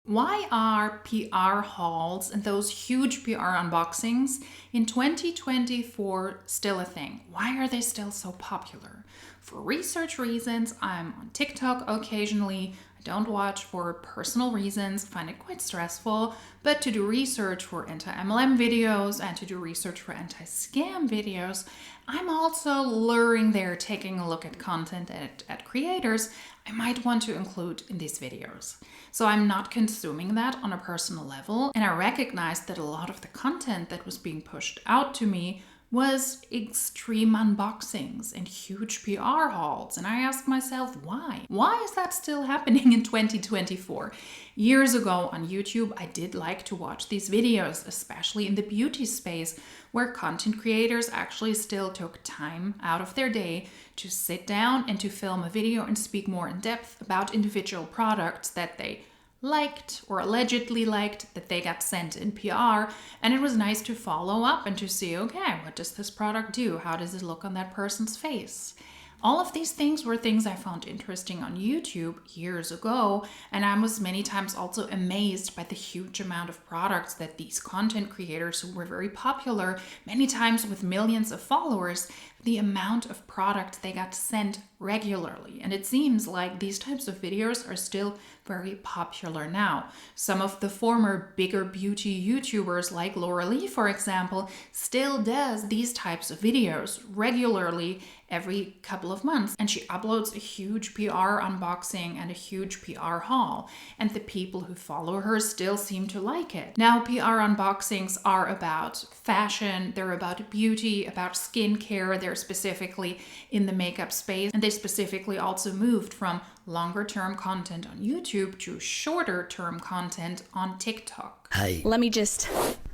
Why are PR hauls and those huge PR unboxings in 2024 still a thing? Why are they still so popular? For research reasons, I'm on TikTok occasionally. I don't watch for personal reasons, find it quite stressful, but to do research for anti-MLM videos and to do research for anti-scam videos, I'm also luring there, taking a look at content at creators I might want to include in these videos. So I'm not consuming that on a personal level, and I recognized that a lot of the content that was being pushed out to me was extreme unboxings and huge PR hauls. And I asked myself, why? Why is that still happening in 2024? Years ago on YouTube, I did like to watch these videos, especially in the beauty space, where content creators actually still took time out of their day to sit down and to film a video and speak more in depth about individual products that they liked or allegedly liked, that they got sent in PR. And it was nice to follow up and to see, okay, what does this product do? How does it look on that person's face? All of these things were things I found interesting on YouTube years ago, and I was many times also amazed by the huge amount of products that these content creators who were very popular, many times with millions of followers, the amount of product they got sent regularly. And it seems like these types of videos are still very popular now. Some of the former bigger beauty YouTubers like Laura Lee, for example, still does these types of videos regularly every couple of months. And she uploads a huge PR unboxing and a huge PR haul. And the people who follow her still seem to like it. Now, PR unboxings are about fashion, they're about beauty, about skincare, they're specifically in the makeup space. And they specifically also moved from longer term content on YouTube to shorter term content on TikTok. Hey. Let me just...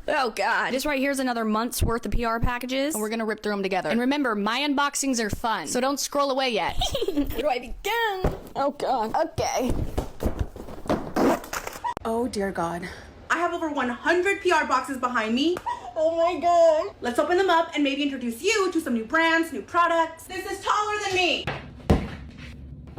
Oh God. This right here is another month's worth of PR packages, and we're gonna rip through them together. And remember, my unboxings are fun, so don't scroll away yet. Where do I begin? Oh God. Okay. Oh dear God. I have over 100 PR boxes behind me. Oh my God. Let's open them up and maybe introduce you to some new brands, new products. This is taller than me.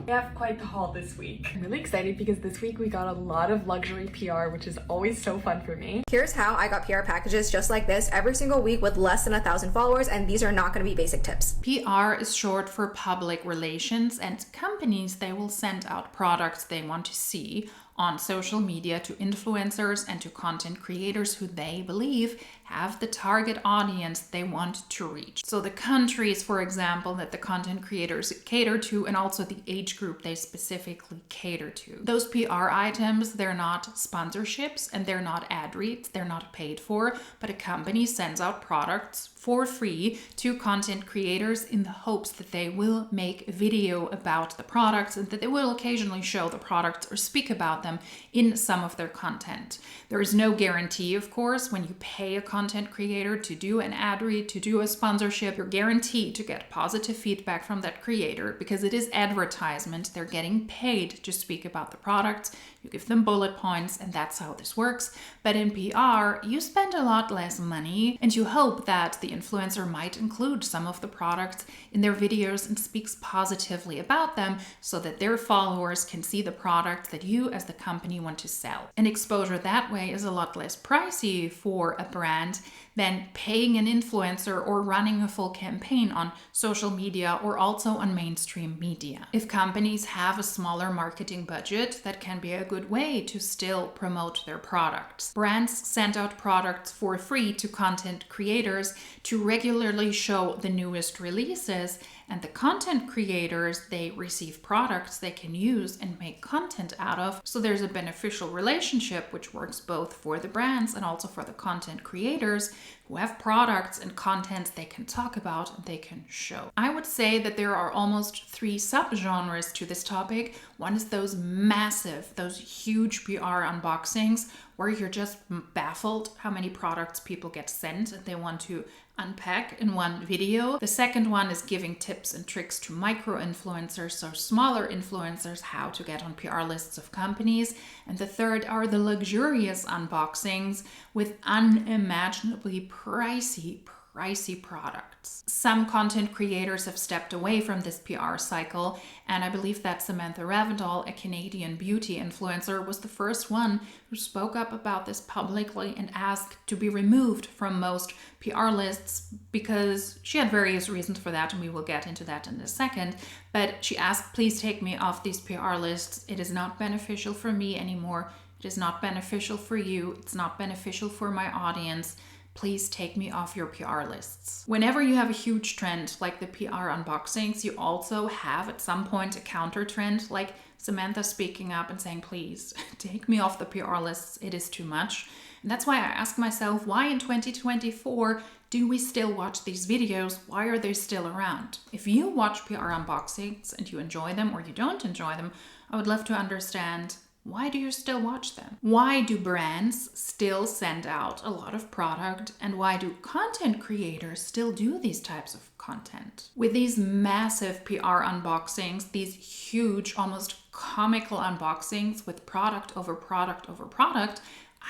We have quite the haul this week. I'm really excited because this week we got a lot of luxury PR, which is always so fun for me. Here's how I got PR packages just like this every single week with less than 1,000 followers, and these are not going to be basic tips. PR is short for public relations, and companies, they will send out products they want to see on social media to influencers and to content creators who they believe have the target audience they want to reach. So the countries, for example, that the content creators cater to, and also the age group they specifically cater to. Those PR items, they're not sponsorships and they're not ad reads, they're not paid for, but a company sends out products for free to content creators in the hopes that they will make a video about the products and that they will occasionally show the products or speak about them in some of their content. There is no guarantee, of course, when you pay a content creator to do an ad read, to do a sponsorship, you're guaranteed to get positive feedback from that creator because it is advertisement. They're getting paid to speak about the products. You give them bullet points, and that's how this works. But in PR, you spend a lot less money, and you hope that the influencer might include some of the products in their videos and speaks positively about them so that their followers can see the products that you as the company want to sell. And exposure that way is a lot less pricey for a brand than paying an influencer or running a full campaign on social media or also on mainstream media. If companies have a smaller marketing budget, that can be a good way to still promote their products. Brands send out products for free to content creators to regularly show the newest releases, and the content creators, they receive products they can use and make content out of. So there's a beneficial relationship which works both for the brands and also for the content creators who have products and content they can talk about and they can show. I would say that there are almost 3 subgenres to this topic. One is those massive, those huge PR unboxings where you're just baffled how many products people get sent and they want to unpack in one video. The second one is giving tips and tricks to micro influencers, so smaller influencers, how to get on PR lists of companies. And the third are the luxurious unboxings with unimaginably pricey pricey products. Some content creators have stepped away from this PR cycle, and I believe that Samantha Ravndahl, a Canadian beauty influencer, was the first one who spoke up about this publicly and asked to be removed from most PR lists because she had various reasons for that, and we will get into that in a second. But she asked, please take me off these PR lists. It is not beneficial for me anymore. It is not beneficial for you. It's not beneficial for my audience. Please take me off your PR lists. Whenever you have a huge trend like the PR unboxings, you also have at some point a counter trend like Samantha speaking up and saying, please take me off the PR lists. It is too much. And that's why I ask myself, why in 2024 do we still watch these videos? Why are they still around? If you watch PR unboxings and you enjoy them or you don't enjoy them, I would love to understand, why do you still watch them? Why do brands still send out a lot of product, and why do content creators still do these types of content? With these massive PR unboxings, these huge, almost comical unboxings with product over product over product,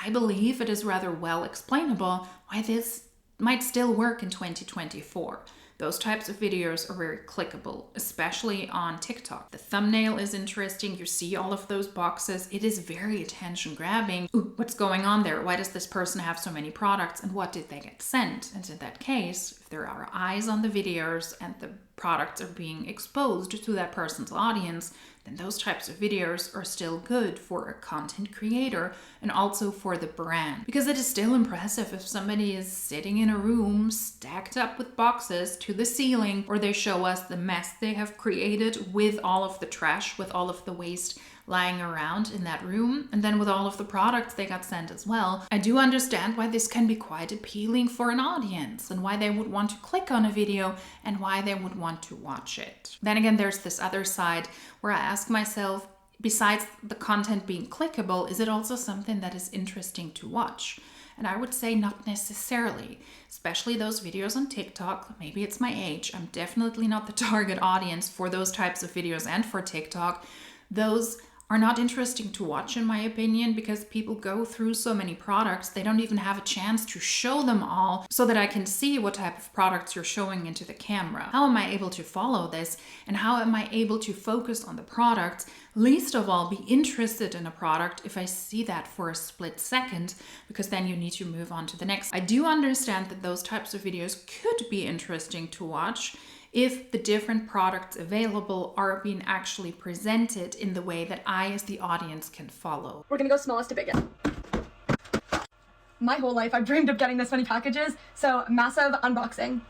I believe it is rather well explainable why this might still work in 2024. Those types of videos are very clickable, especially on TikTok. The thumbnail is interesting. You see all of those boxes. It is very attention grabbing. Ooh, what's going on there? Why does this person have so many products, and what did they get sent? And in that case, if there are eyes on the videos and the products are being exposed to that person's audience, then those types of videos are still good for a content creator and also for the brand. Because it is still impressive if somebody is sitting in a room stacked up with boxes to the ceiling, or they show us the mess they have created with all of the trash, with all of the waste lying around in that room, and then with all of the products they got sent as well. I do understand why this can be quite appealing for an audience and why they would want to click on a video and why they would want to watch it. Then again, there's this other side where I ask myself, besides the content being clickable, is it also something that is interesting to watch? And I would say not necessarily, especially those videos on TikTok. Maybe it's my age. I'm definitely not the target audience for those types of videos and for TikTok. Those are not interesting to watch, in my opinion, because people go through so many products, they don't even have a chance to show them all so that I can see what type of products you're showing into the camera. How am I able to follow this, and how am I able to focus on the product? Least of all, be interested in a product if I see that for a split second, because then you need to move on to the next. I do understand that those types of videos could be interesting to watch if the different products available are being actually presented in the way that I as the audience can follow. We're gonna go smallest to biggest. My whole life I've dreamed of getting this many packages, so massive unboxing.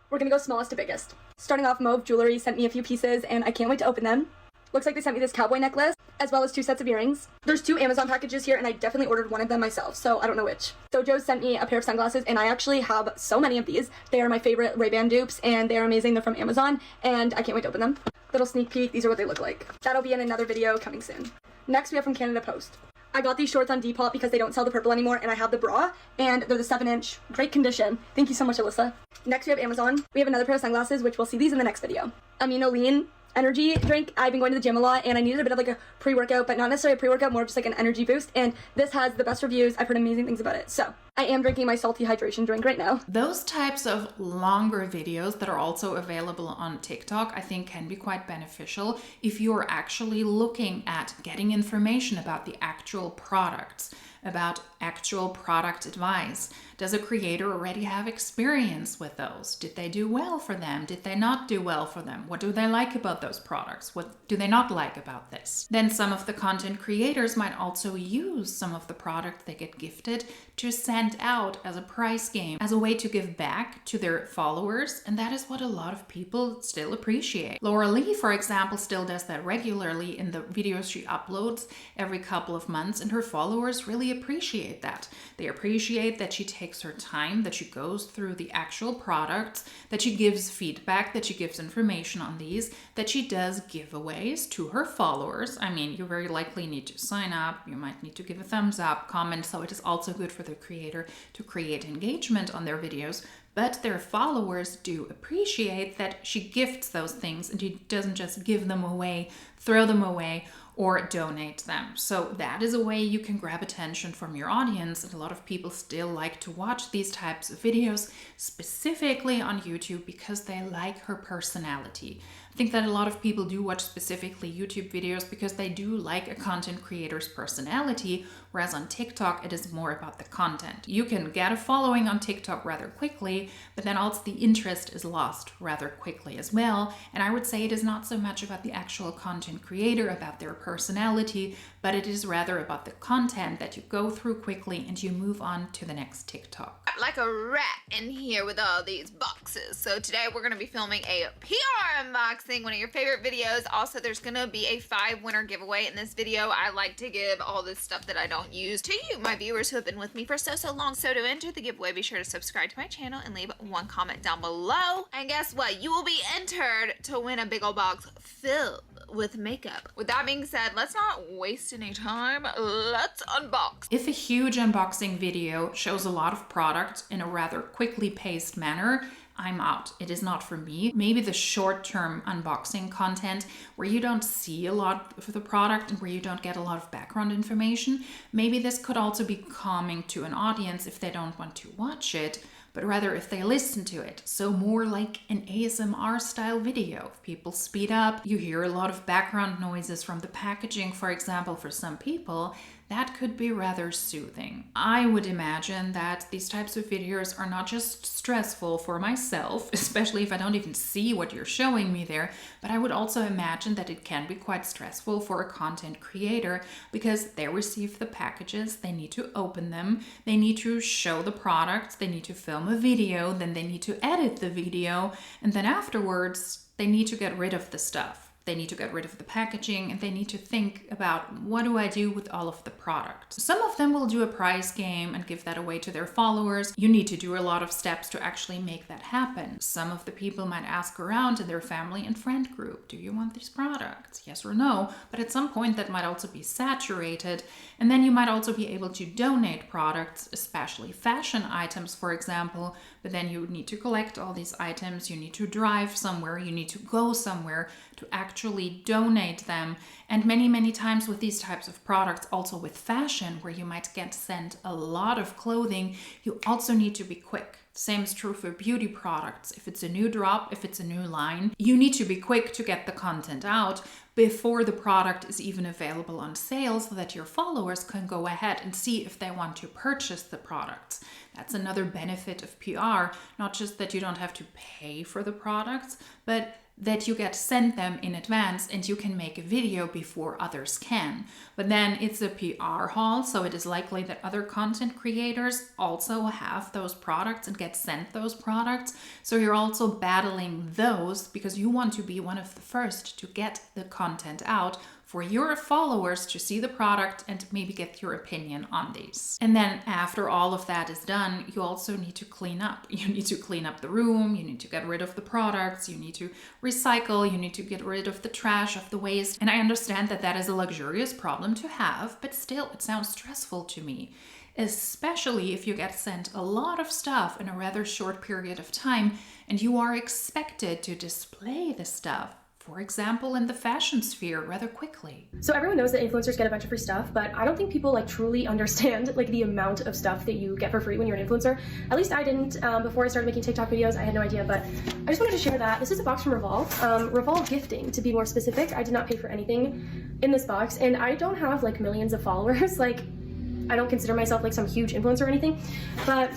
We're gonna go smallest to biggest. Starting off, Mauve Jewelry sent me a few pieces and I can't wait to open them. Looks like they sent me this cowboy necklace, as well as 2 sets of earrings. There's 2 Amazon packages here, and I definitely ordered one of them myself, so I don't know which. Dojo sent me a pair of sunglasses, and I actually have so many of these. They are my favorite Ray-Ban dupes, and they are amazing. They're from Amazon, and I can't wait to open them. Little sneak peek, these are what they look like. That'll be in another video coming soon. Next, we have from Canada Post. I got these shorts on Depop because they don't sell the purple anymore, and I have the bra, and they're the 7-inch. Great condition. Thank you so much, Alyssa. Next, we have Amazon. We have another pair of sunglasses, which we'll see these in the next video. Amino Lean energy drink. I've been going to the gym a lot and I needed a bit of like a pre-workout, but not necessarily a pre-workout, more just like an energy boost, and this has the best reviews. I've heard amazing things about it, so I am drinking my salty hydration drink right now. Those types of longer videos that are also available on TikTok, I think can be quite beneficial if you're actually looking at getting information about the actual products, about actual product advice. Does a creator already have experience with those? Did they do well for them? Did they not do well for them? What do they like about those products? What do they not like about this? Then some of the content creators might also use some of the products they get gifted to send out as a prize game, as a way to give back to their followers, and that is what a lot of people still appreciate. Laura Lee, for example, still does that regularly in the videos she uploads every couple of months, and her followers really appreciate that. They appreciate that she takes her time, that she goes through the actual products, that she gives feedback, that she gives information on these, that she does giveaways to her followers. I mean, you very likely need to sign up, you might need to give a thumbs up, comment, so it is also good for the creator to create engagement on their videos. but their followers do appreciate that she gifts those things and she doesn't just give them away, throw them away, or donate them. So that is a way you can grab attention from your audience, and a lot of people still like to watch these types of videos, specifically on YouTube, because they like her personality. I think that a lot of people do watch specifically YouTube videos because they do like a content creator's personality, whereas on TikTok it is more about the content. You can get a following on TikTok rather quickly, but then also the interest is lost rather quickly as well. And I would say it is not so much about the actual content creator, about their personality, but it is rather about the content that you go through quickly and you move on to the next TikTok. Like a rat in here with all these boxes. So today we're going to be filming a PR unboxing, one of your favorite videos. Also, there's going to be a 5-winner giveaway in this video. I like to give all this stuff that I don't use to you, my viewers who have been with me for so long. So to enter the giveaway, be sure to subscribe to my channel and leave one comment down below. And guess what? You will be entered to win a big old box filled with makeup. With that being said, let's not waste any time. Let's unbox. If a huge unboxing video shows a lot of product in a rather quickly paced manner, I'm out. It is not for me. Maybe the short-term unboxing content where you don't see a lot of the product and where you don't get a lot of background information, maybe this could also be calming to an audience if they don't want to watch it, but rather if they listen to it. So more like an ASMR style video. If people speed up, you hear a lot of background noises from the packaging, for example, for some people, that could be rather soothing. I would imagine that these types of videos are not just stressful for myself, especially if I don't even see what you're showing me there, but I would also imagine that it can be quite stressful for a content creator because they receive the packages, they need to open them, they need to show the products, they need to film a video, then they need to edit the video, and then afterwards they need to get rid of the stuff. They need to get rid of the packaging and they need to think about, what do I do with all of the products? Some of them will do a prize game and give that away to their followers. You need to do a lot of steps to actually make that happen. Some of the people might ask around in their family and friend group, do you want these products? Yes or no? But at some point that might also be saturated. And then you might also be able to donate products, especially fashion items, for example. But then you need to collect all these items. You need to drive somewhere. You need to go somewhere to actually donate them. And many times with these types of products, also with fashion, where you might get sent a lot of clothing, you also need to be quick. Same is true for beauty products. If it's a new drop, if it's a new line, you need to be quick to get the content out before the product is even available on sale so that your followers can go ahead and see if they want to purchase the products. That's another benefit of PR, not just that you don't have to pay for the products, but that you get sent them in advance and you can make a video before others can. But then it's a PR haul, so it is likely that other content creators also have those products and get sent those products. So you're also battling those because you want to be one of the first to get the content out for your followers to see the product and maybe get your opinion on these. And then after all of that is done, you also need to clean up. You need to clean up the room, you need to get rid of the products, you need to recycle, you need to get rid of the trash, of the waste. And I understand that that is a luxurious problem to have, but still it sounds stressful to me. Especially if you get sent a lot of stuff in a rather short period of time and you are expected to display the stuff, for example, in the fashion sphere rather quickly. So everyone knows that influencers get a bunch of free stuff, but I don't think people truly understand the amount of stuff that you get for free when you're an influencer. At least I didn't before I started making TikTok videos. I had no idea, but I just wanted to share that. This is a box from Revolve. Revolve Gifting, to be more specific. I did not pay for anything in this box, and I don't have millions of followers. I don't consider myself some huge influencer or anything, but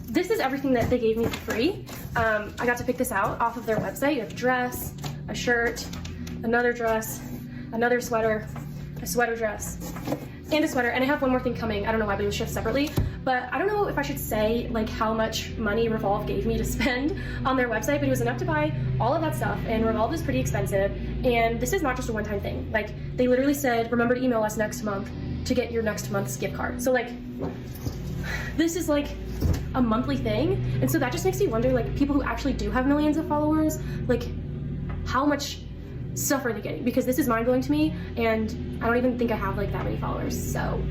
this is everything that they gave me for free. I got to pick this out off of their website. You have a dress, a shirt, another dress, another sweater, a sweater dress, and a sweater. And I have one more thing coming. I don't know why, but it was shipped separately. But I don't know if I should say how much money Revolve gave me to spend on their website, but it was enough to buy all of that stuff. And Revolve is pretty expensive. And this is not just a one-time thing. They literally said, remember to email us next month to get your next month's gift card. So this is a monthly thing. And so that just makes me wonder, people who actually do have millions of followers, how much stuff are they getting? Because this is mind-blowing to me, and I don't even think I have that many followers, so.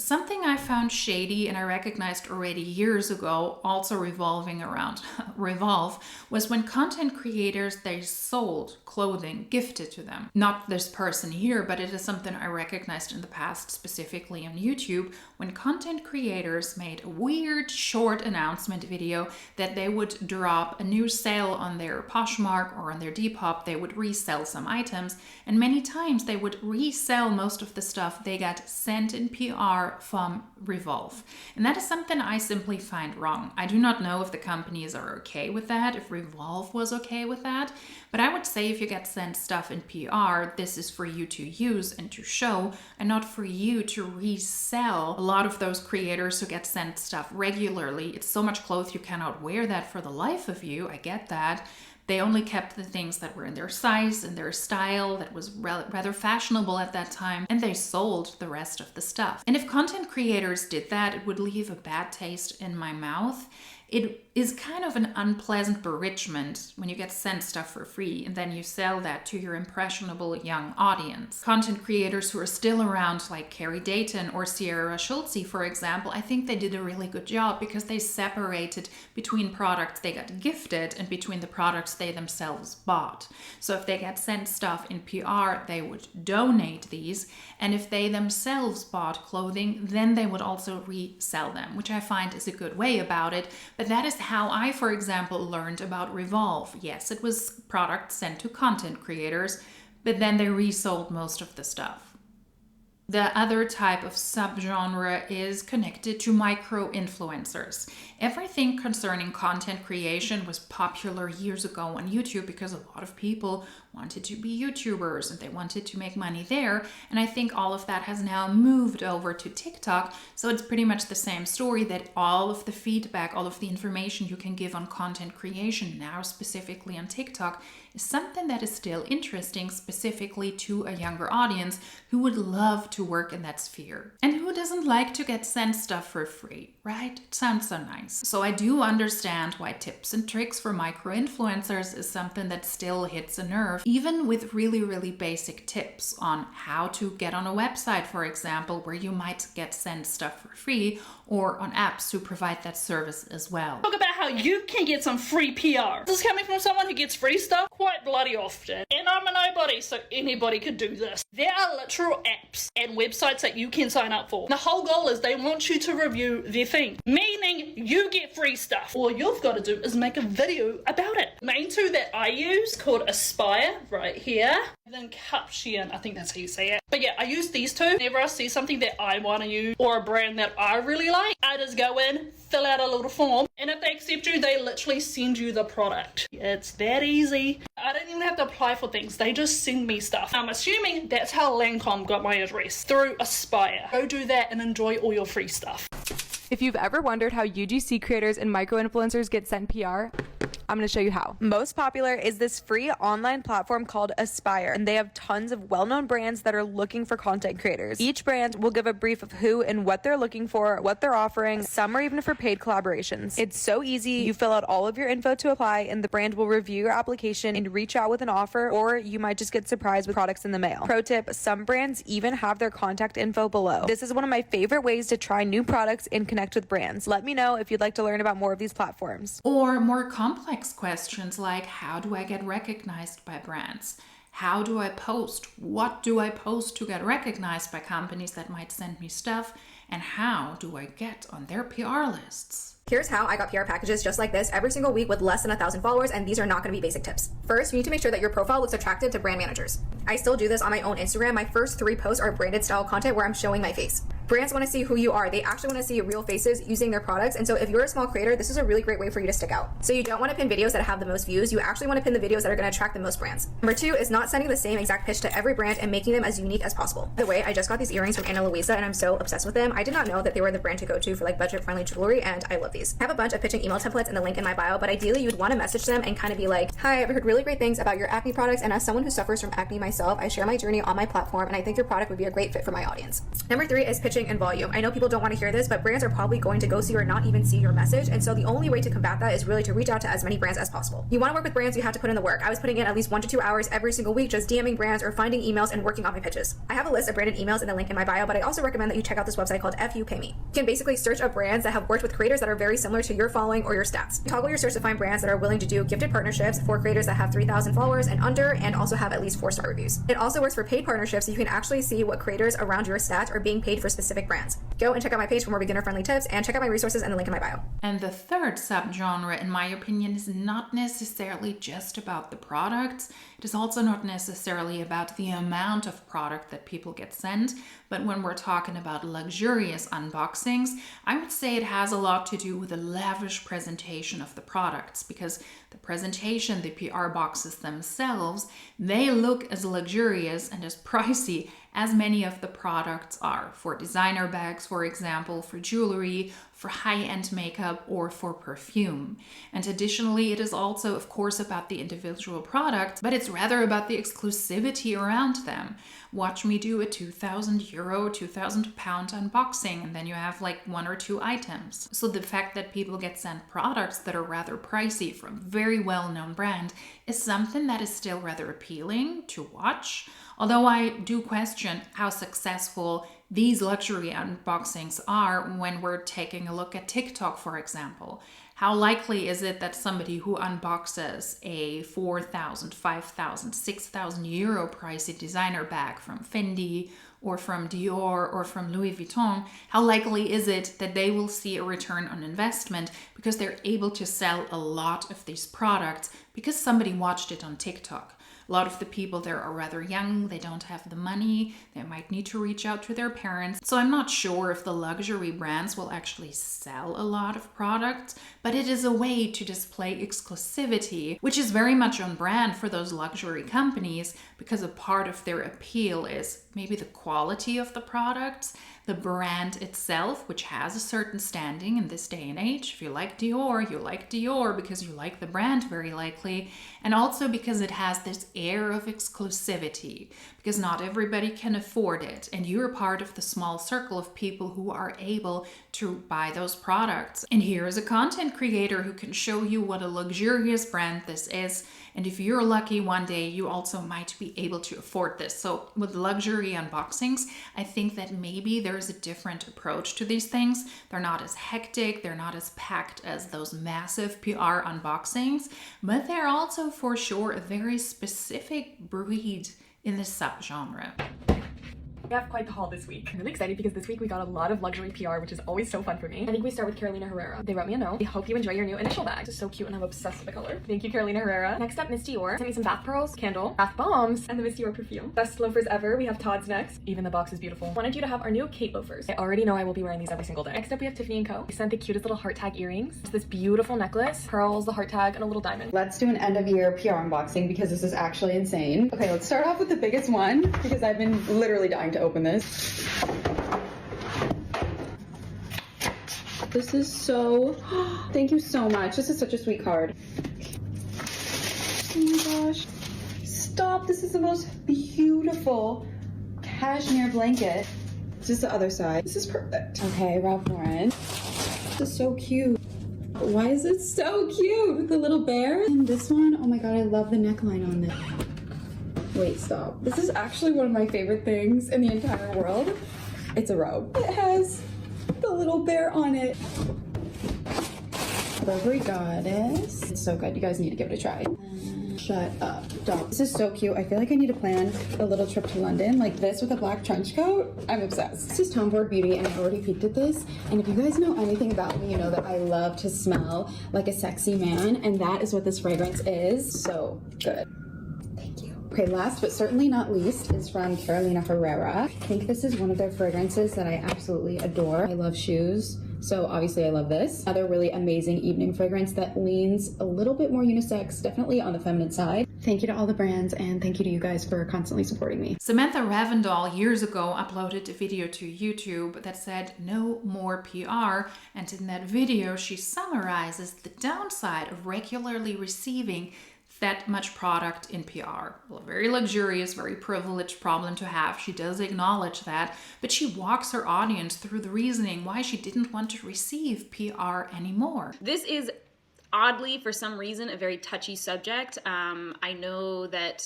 Something I found shady and I recognized already years ago, also revolving around Revolve, was when content creators, they sold clothing gifted to them. Not this person here, but it is something I recognized in the past, specifically on YouTube, when content creators made a weird short announcement video that they would drop a new sale on their Poshmark or on their Depop. They would resell some items, and many times they would resell most of the stuff they got sent in PR from Revolve. And that is something I simply find wrong. I do not know if the companies are okay with that, if Revolve was okay with that, but I would say if you get sent stuff in PR, this is for you to use and to show, and not for you to resell. A lot of those creators who get sent stuff regularly, it's so much clothes you cannot wear that for the life of you. I get that. They only kept the things that were in their size and their style that was rather fashionable at that time, and they sold the rest of the stuff. And if content creators did that, it would leave a bad taste in my mouth. It is kind of an unpleasant bewitchment when you get sent stuff for free and then you sell that to your impressionable young audience. Content creators who are still around, like Carrie Dayton or Sierra Schultze, for example, I think they did a really good job because they separated between products they got gifted and between the products they themselves bought. So if they get sent stuff in PR, they would donate these, and if they themselves bought clothing, then they would also resell them, which I find is a good way about it. But that is how I, for example, learned about Revolve. Yes, it was products sent to content creators, but then they resold most of the stuff. The other type of subgenre is connected to micro-influencers. Everything concerning content creation was popular years ago on YouTube because a lot of people wanted to be YouTubers and they wanted to make money there. And I think all of that has now moved over to TikTok. So it's pretty much the same story, that all of the feedback, all of the information you can give on content creation now specifically on TikTok is something that is still interesting, specifically to a younger audience who would love to work in that sphere. And who doesn't like to get sent stuff for free, right? It sounds so nice. So I do understand why tips and tricks for micro-influencers is something that still hits a nerve, even with really, really basic tips on how to get on a website, for example, where you might get sent stuff for free, or on apps who provide that service as well. Talk about how you can get some free PR. This is coming from someone who gets free stuff quite bloody often. And I'm a nobody, so anybody could do this. There are literal apps and websites that you can sign up for. The whole goal is they want you to review their thing, meaning you get free stuff. All you've got to do is make a video about it. The main two that I use called Aspire right here, and then Caption, I think that's how you say it. But yeah, I use these two. Whenever I see something that I want to use or a brand that I really like, I just go in, fill out a little form, and if they accept you, they literally send you the product. It's that easy. I don't even have to apply for things. They just send me stuff. I'm assuming that's how Lancome got my address, through Aspire. Go do that and enjoy all your free stuff. If you've ever wondered how UGC creators and micro-influencers get sent PR, I'm going to show you how. Most popular is this free online platform called Aspire, and they have tons of well-known brands that are looking for content creators. Each brand will give a brief of who and what they're looking for, what they're offering. Some are even for paid collaborations. It's so easy. You fill out all of your info to apply, and the brand will review your application and reach out with an offer, or you might just get surprised with products in the mail. Pro tip, some brands even have their contact info below. This is one of my favorite ways to try new products and connect with brands. Let me know if you'd like to learn about more of these platforms. Or more complex questions like, how do I get recognized by brands? How do I post? What do I post to get recognized by companies that might send me stuff? And how do I get on their PR lists? Here's how I got PR packages just like this every single week with less than 1,000 followers, and these are not going to be basic tips. First, you need to make sure that your profile looks attractive to brand managers. I still do this on my own Instagram. My first 3 posts are branded style content where I'm showing my face. Brands want to see who you are. They actually want to see real faces using their products, and so if you're a small creator, this is a really great way for you to stick out. So you don't want to pin videos that have the most views. You actually want to pin the videos that are going to attract the most brands. Number 2 is not sending the same exact pitch to every brand and making them as unique as possible. By the way, I just got these earrings from Ana Luisa, and I'm so obsessed with them. I did not know that they were the brand to go to for like budget-friendly jewelry, and I love these. I have a bunch of pitching email templates in the link in my bio, but ideally you'd want to message them and kind of be like, hi, I've heard really great things about your acne products, and as someone who suffers from acne myself, I share my journey on my platform, and I think your product would be a great fit for my audience. Number 3 is pitching reaching, and volume. I know people don't want to hear this, but brands are probably going to go see or not even see your message, and so the only way to combat that is really to reach out to as many brands as possible. You want to work with brands, you have to put in the work. I was putting in at least 1 to 2 hours every single week just DMing brands or finding emails and working on my pitches. I have a list of branded emails in the link in my bio, but I also recommend that you check out this website called FU Pay Me. You can basically search up brands that have worked with creators that are very similar to your following or your stats. Toggle your search to find brands that are willing to do gifted partnerships for creators that have 3,000 followers and under, and also have at least 4-star reviews. It also works for paid partnerships, so you can actually see what creators around your stats are being paid for specific brands. Go and check out my page for more beginner-friendly tips, and check out my resources in the link in my bio. And the third subgenre, in my opinion, is not necessarily just about the products. It is also not necessarily about the amount of product that people get sent, but when we're talking about luxurious unboxings, I would say it has a lot to do with the lavish presentation of the products, because the presentation, the PR boxes themselves, they look as luxurious and as pricey as many of the products are. For designer bags, for example, for jewelry, for high-end makeup, or for perfume. And additionally, it is also, of course, about the individual products, but it's rather about the exclusivity around them. Watch me do a €2,000, £2,000 unboxing, and then you have like 1 or 2 items. So the fact that people get sent products that are rather pricey from a very well-known brand is something that is still rather appealing to watch. Although I do question how successful these luxury unboxings are when we're taking a look at TikTok, for example. How likely is it that somebody who unboxes a 4,000, 5,000, 6,000 euro pricey designer bag from Fendi or from Dior or from Louis Vuitton, how likely is it that they will see a return on investment because they're able to sell a lot of these products because somebody watched it on TikTok? A lot of the people there are rather young, they don't have the money, they might need to reach out to their parents. So I'm not sure if the luxury brands will actually sell a lot of products, but it is a way to display exclusivity, which is very much on brand for those luxury companies, because a part of their appeal is maybe the quality of the products, the brand itself, which has a certain standing in this day and age. If you like Dior, you like Dior because you like the brand very likely, and also because it has this air of exclusivity, because not everybody can afford it, and you're part of the small circle of people who are able to buy those products. And here is a content creator who can show you what a luxurious brand this is, and if you're lucky one day, you also might be able to afford this. So with luxury unboxings, I think that maybe there's a different approach to these things. They're not as hectic, they're not as packed as those massive PR unboxings, but they're also for sure a very specific breed in this subgenre. We have quite the haul this week. I'm really excited because this week we got a lot of luxury PR, which is always so fun for me. I think we start with Carolina Herrera. They wrote me a note. I hope you enjoy your new initial bag. This is so cute and I'm obsessed with the color. Thank you, Carolina Herrera. Next up, Miss Dior. Sent me some bath pearls, candle, bath bombs, and the Miss Dior perfume. Best loafers ever. We have Todd's next. Even the box is beautiful. Wanted you to have our new Kate loafers. I already know I will be wearing these every single day. Next up, we have Tiffany & Co. They sent the cutest little heart tag earrings. It's this beautiful necklace, pearls, the heart tag, and a little diamond. Let's do an end of year PR unboxing because this is actually insane. Okay, let's start off with the biggest one because I've been literally dying to open this. This is so, thank you so much. This is such a sweet card. Oh my gosh. Stop, this is the most beautiful cashmere blanket. This is the other side. This is perfect. Okay, Ralph Lauren. This is so cute. Why is it so cute with the little bear? And this one, oh my God, I love the neckline on this. Wait, stop. This is actually one of my favorite things in the entire world. It's a robe. It has the little bear on it. Burberry Goddess. It's so good. You guys need to give it a try. Shut up. Stop. This is so cute. I feel like I need to plan a little trip to London like this with a black trench coat. I'm obsessed. This is Tom Ford Beauty and I already peeked at this. And if you guys know anything about me, you know that I love to smell like a sexy man. And that is what this fragrance is. So good. Okay, last but certainly not least is from Carolina Herrera. I think this is one of their fragrances that I absolutely adore. I love shoes, so obviously I love this. Another really amazing evening fragrance that leans a little bit more unisex, definitely on the feminine side. Thank you to all the brands and thank you to you guys for constantly supporting me. Samantha Ravndahl years ago uploaded a video to YouTube that said no more PR, and in that video she summarizes the downside of regularly receiving that much product in PR. Well, very luxurious, very privileged problem to have. She does acknowledge that, but she walks her audience through the reasoning why she didn't want to receive PR anymore. This is oddly, for some reason, a very touchy subject. I know that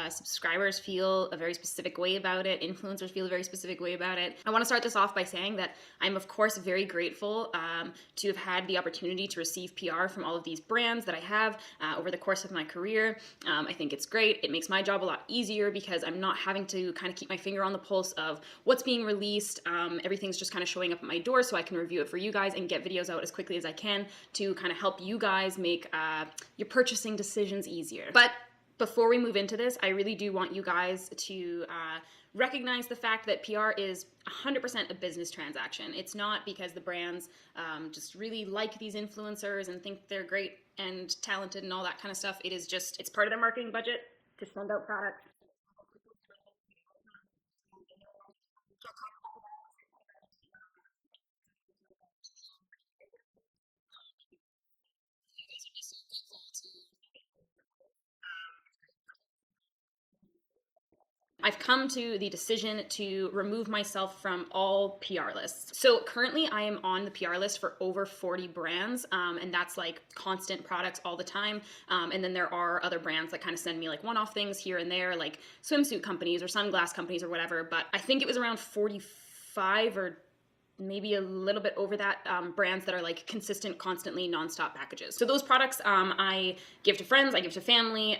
subscribers feel a very specific way about it. Influencers feel a very specific way about it. I want to start this off by saying that I'm, of course, very grateful to have had the opportunity to receive PR from all of these brands that I have over the course of my career. I think it's great. It makes my job a lot easier because I'm not having to kind of keep my finger on the pulse of what's being released. Everything's just kind of showing up at my door so I can review it for you guys and get videos out as quickly as I can to kind of help you guys make your purchasing decisions easier. But before we move into this, I really do want you guys to recognize the fact that PR is 100% a business transaction. It's not because the brands just really like these influencers and think they're great and talented and all that kind of stuff. It is just, it's part of their marketing budget to send out products. I've come to the decision to remove myself from all PR lists. So currently I am on the PR list for over 40 brands, and that's like constant products all the time. And then there are other brands that kind of send me like one-off things here and there, like swimsuit companies or sunglass companies or whatever. But I think it was around 45 or maybe a little bit over that, brands that are like consistent, constantly, nonstop packages. So those products I give to friends, I give to family,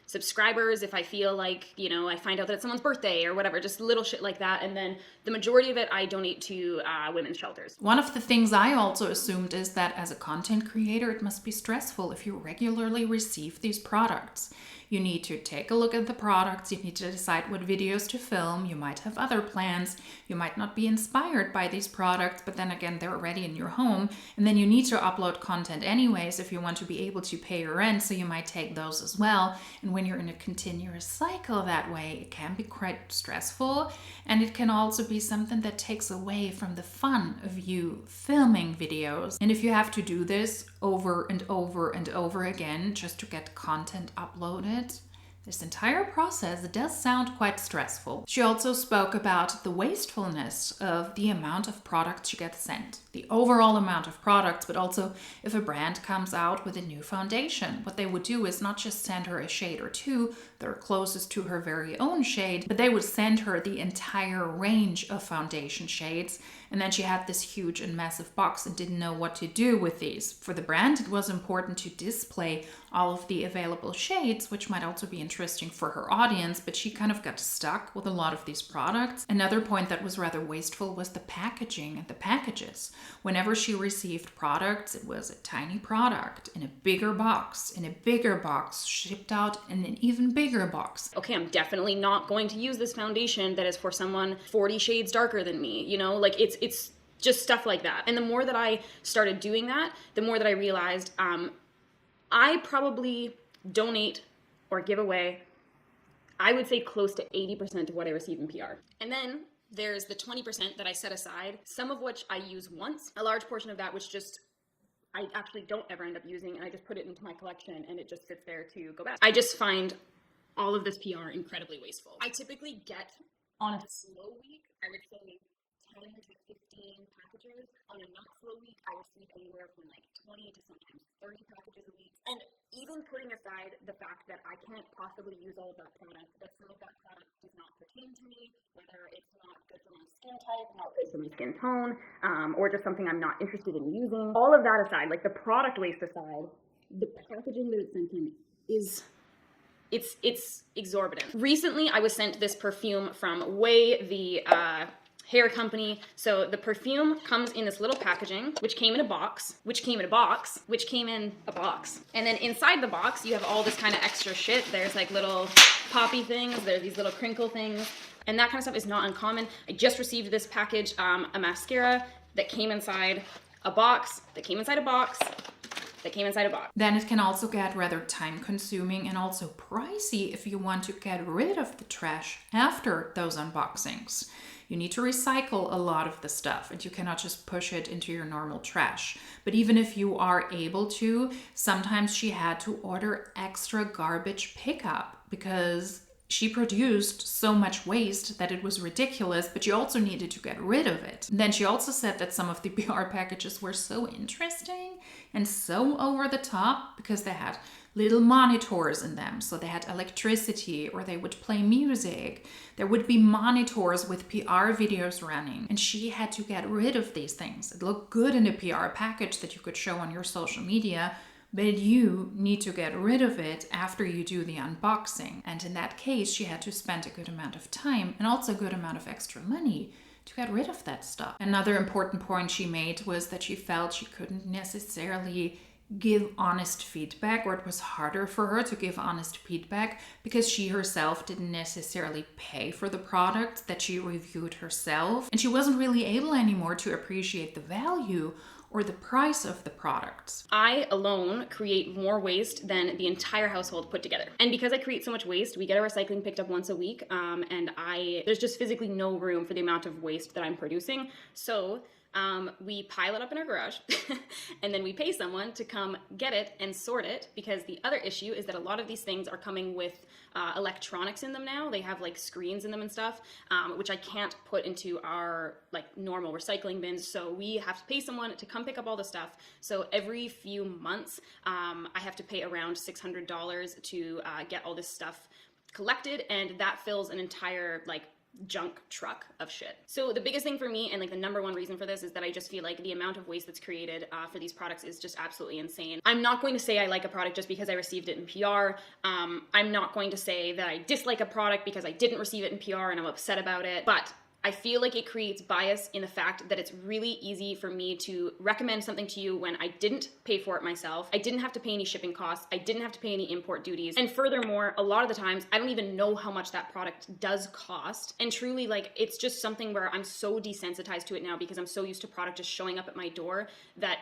subscribers if I feel like, you know, I find out that it's someone's birthday or whatever, just little shit like that. And then the majority of it I donate to women's shelters. One of the things I also assumed is that as a content creator, it must be stressful if you regularly receive these products. You need to take a look at the products, you need to decide what videos to film, you might have other plans, you might not be inspired by these products, but then again, they're already in your home, and then you need to upload content anyways if you want to be able to pay your rent, so you might take those as well. And when you're in a continuous cycle that way, it can be quite stressful, and it can also be something that takes away from the fun of you filming videos. And if you have to do this over and over and over again just to get content uploaded, this entire process does sound quite stressful. She also spoke about the wastefulness of the amount of products she gets sent, the overall amount of products, but also if a brand comes out with a new foundation, what they would do is not just send her a shade or two that are closest to her very own shade, but they would send her the entire range of foundation shades. And then she had this huge and massive box and didn't know what to do with these. For the brand, it was important to display all of the available shades, which might also be interesting for her audience, but she kind of got stuck with a lot of these products. Another point that was rather wasteful was the packaging and the packages. Whenever she received products, it was a tiny product in a bigger box, shipped out in an even bigger box. Okay, I'm definitely not going to use this foundation that is for someone 40 shades darker than me, you know, like it's just stuff like that. And the more that I started doing that, the more that I realized I probably donate or give away, I would say close to 80% of what I receive in PR. And then there's the 20% that I set aside, some of which I use once, a large portion of that which just I actually don't ever end up using, and I just put it into my collection and it just sits there to go back. I just find all of this PR incredibly wasteful. I typically get, on a slow week, I would say 10 to 15 packages. On a not slow week, I receive anywhere from like 20 to sometimes 30 packages a week. And even putting aside the fact that I can't possibly use all of that product, that some of that product does not pertain to me, whether it's not good for my skin type, not good for my skin tone, or just something I'm not interested in using. All of that aside, like the product waste aside, the packaging that it's sent in is it's exorbitant. Recently, I was sent this perfume from Way, the hair company. So the perfume comes in this little packaging, which came in a box, which came in a box, which came in a box. And then inside the box, you have all this kind of extra shit. There's like little poppy things, there's these little crinkle things, and that kind of stuff is not uncommon. I just received this package, a mascara that came inside a box, that came inside a box, that came inside a box. Then it can also get rather time consuming and also pricey if you want to get rid of the trash after those unboxings. You need to recycle a lot of the stuff and you cannot just push it into your normal trash. But even if you are able to, sometimes she had to order extra garbage pickup because she produced so much waste that it was ridiculous, but she also needed to get rid of it. And then she also said that some of the PR packages were so interesting and so over the top because they had little monitors in them. So they had electricity, or they would play music. There would be monitors with PR videos running. And she had to get rid of these things. It looked good in a PR package that you could show on your social media, but you need to get rid of it after you do the unboxing. And in that case, she had to spend a good amount of time and also a good amount of extra money to get rid of that stuff. Another important point she made was that she felt she couldn't necessarily give honest feedback, or it was harder for her to give honest feedback because she herself didn't necessarily pay for the product that she reviewed herself, and she wasn't really able anymore to appreciate the value or the price of the products. I alone create more waste than the entire household put together. And because I create so much waste, we get our recycling picked up once a week, and there's just physically no room for the amount of waste that I'm producing. So we pile it up in our garage and then we pay someone to come get it and sort it, because the other issue is that a lot of these things are coming with electronics in them now. They have like screens in them and stuff, which I can't put into our like normal recycling bins. So we have to pay someone to come pick up all the stuff. So every few months, I have to pay around $600 to get all this stuff collected, and that fills an entire like junk truck of shit. So the biggest thing for me, and like the number one reason for this, is that I just feel like the amount of waste that's created for these products is just absolutely insane. I'm not going to say I like a product just because I received it in PR. I'm not going to say that I dislike a product because I didn't receive it in PR and I'm upset about it, but I feel like it creates bias in the fact that it's really easy for me to recommend something to you when I didn't pay for it myself. I didn't have to pay any shipping costs. I didn't have to pay any import duties. And furthermore, a lot of the times I don't even know how much that product does cost. And truly, like, it's just something where I'm so desensitized to it now because I'm so used to product just showing up at my door that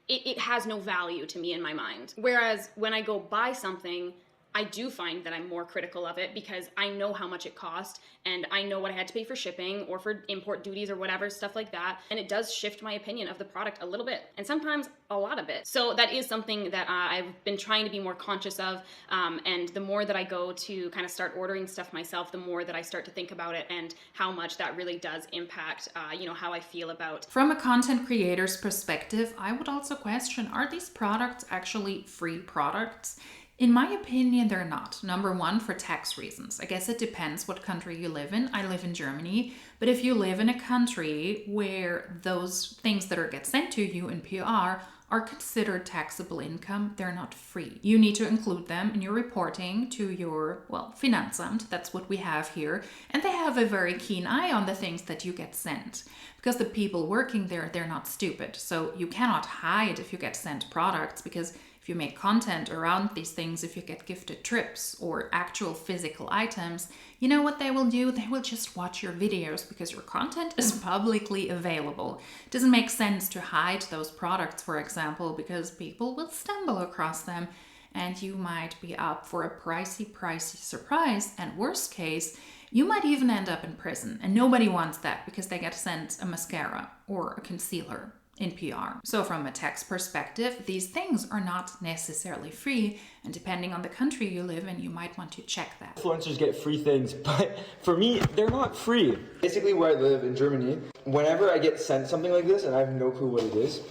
it has no value to me in my mind. Whereas when I go buy something, I do find that I'm more critical of it because I know how much it cost and I know what I had to pay for shipping or for import duties or whatever, stuff like that. And it does shift my opinion of the product a little bit, and sometimes a lot of it. So that is something that I've been trying to be more conscious of. And the more that I go to kind of start ordering stuff myself, the more that I start to think about it and how much that really does impact, how I feel about. From a content creator's perspective, I would also question, are these products actually free products? In my opinion, they're not. Number one, for tax reasons. I guess it depends what country you live in. I live in Germany, but if you live in a country where those things that get sent to you in PR are considered taxable income, they're not free. You need to include them in your reporting to your, Finanzamt. That's what we have here. And they have a very keen eye on the things that you get sent. Because the people working there, they're not stupid. So you cannot hide if you get sent products, because if you make content around these things, if you get gifted trips or actual physical items, you know what they will do? They will just watch your videos because your content is publicly available. It doesn't make sense to hide those products, for example, because people will stumble across them and you might be up for a pricey surprise. And worst case, you might even end up in prison. And nobody wants that because they get sent a mascara or a concealer in PR. So from a tax perspective, these things are not necessarily free, and depending on the country you live in, you might want to check that. Influencers get free things, but for me, they're not free. Basically, where I live in Germany, whenever I get sent something like this, and I have no clue what it is,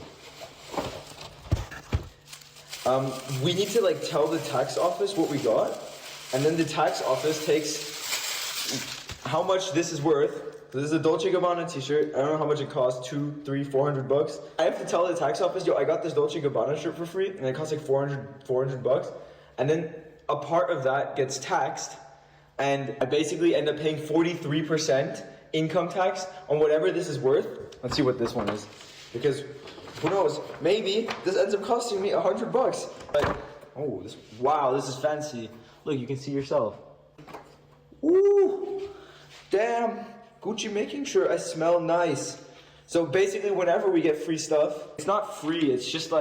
we need to tell the tax office what we got, and then the tax office takes how much this is worth. This is a Dolce & Gabbana t-shirt. I don't know how much it costs, $200, $300, $400. I have to tell the tax office, yo, I got this Dolce & Gabbana shirt for free, and it costs like $400. And then a part of that gets taxed, and I basically end up paying 43% income tax on whatever this is worth. Let's see what this one is, because who knows? Maybe this ends up costing me $100. But wow, this is fancy. Look, you can see yourself. Ooh, damn. Gucci making sure I smell nice. So basically, whenever we get free stuff, it's not free, it's just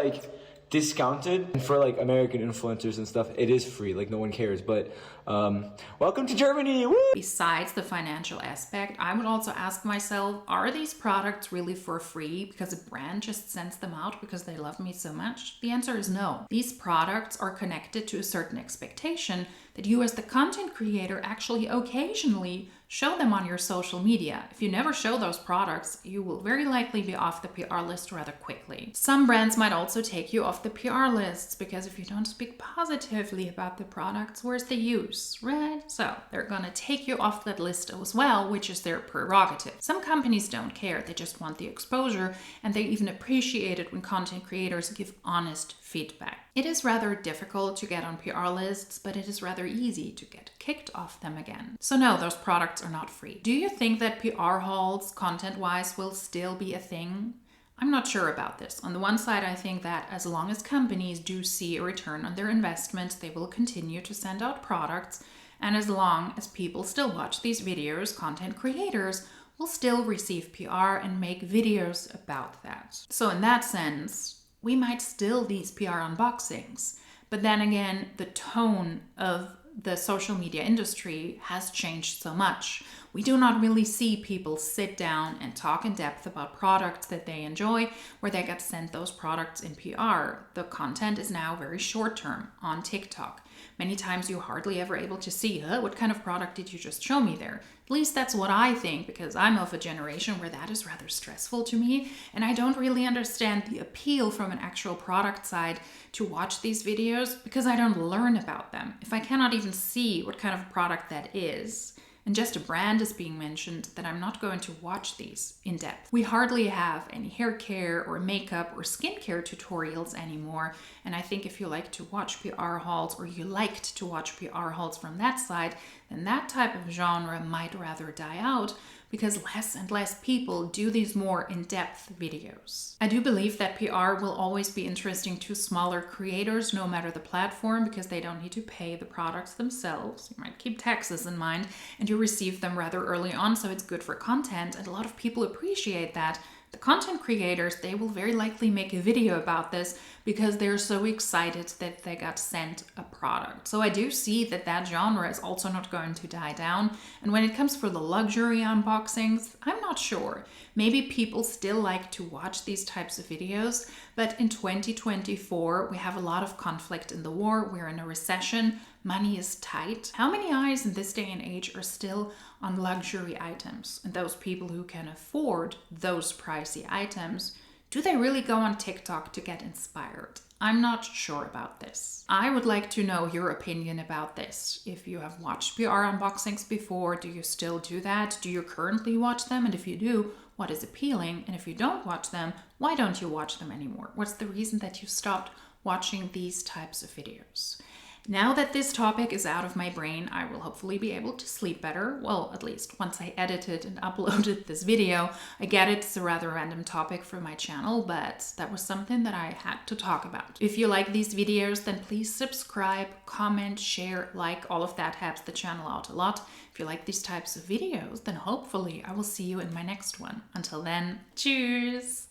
discounted. And for American influencers and stuff, it is free, no one cares. But Welcome to Germany. Woo! Besides the financial aspect, I would also ask myself, are these products really for free because a brand just sends them out because they love me so much? The answer is no. These products are connected to a certain expectation that you as the content creator actually occasionally show them on your social media. If you never show those products, you will very likely be off the PR list rather quickly. Some brands might also take you off the PR lists because if you don't speak positively about the products, where's the use, right? So they're gonna take you off that list as well, which is their prerogative. Some companies don't care, they just want the exposure, and they even appreciate it when content creators give honest feedback. It is rather difficult to get on PR lists, but it is rather easy to get kicked off them again. So no, those products are not free. Do you think that PR hauls, content-wise, will still be a thing? I'm not sure about this. On the one side, I think that as long as companies do see a return on their investment, they will continue to send out products. And as long as people still watch these videos, content creators will still receive PR and make videos about that. So in that sense, we might still these PR unboxings. But then again, the tone of the social media industry has changed so much. We do not really see people sit down and talk in depth about products that they enjoy, where they get sent those products in PR. The content is now very short term on TikTok. Many times you're hardly ever able to see, what kind of product did you just show me there? At least that's what I think, because I'm of a generation where that is rather stressful to me, and I don't really understand the appeal from an actual product side to watch these videos because I don't learn about them. If I cannot even see what kind of product that is, and just a brand is being mentioned, then I'm not going to watch these in depth. We hardly have any hair care or makeup or skincare tutorials anymore, and I think if you like to watch PR hauls or you liked to watch PR hauls from that side, then that type of genre might rather die out because less and less people do these more in-depth videos. I do believe that PR will always be interesting to smaller creators, no matter the platform, because they don't need to pay the products themselves. You might keep taxes in mind and you receive them rather early on, so it's good for content, and a lot of people appreciate that. The content creators, they will very likely make a video about this because they're so excited that they got sent a product. So I do see that that genre is also not going to die down. And when it comes for the luxury unboxings, I'm not sure. Maybe people still like to watch these types of videos, but in 2024, we have a lot of conflict in the war. We're in a recession. Money is tight. How many eyes in this day and age are still on luxury items? And those people who can afford those pricey items, do they really go on TikTok to get inspired? I'm not sure about this. I would like to know your opinion about this. If you have watched PR unboxings before, do you still do that? Do you currently watch them? And if you do, what is appealing? And if you don't watch them, why don't you watch them anymore? What's the reason that you stopped watching these types of videos? Now that this topic is out of my brain, I will hopefully be able to sleep better. Well, at least once I edited and uploaded this video. I get it's a rather random topic for my channel, but that was something that I had to talk about. If you like these videos, then please subscribe, comment, share, like, all of that helps the channel out a lot. If you like these types of videos, then hopefully I will see you in my next one. Until then, cheers!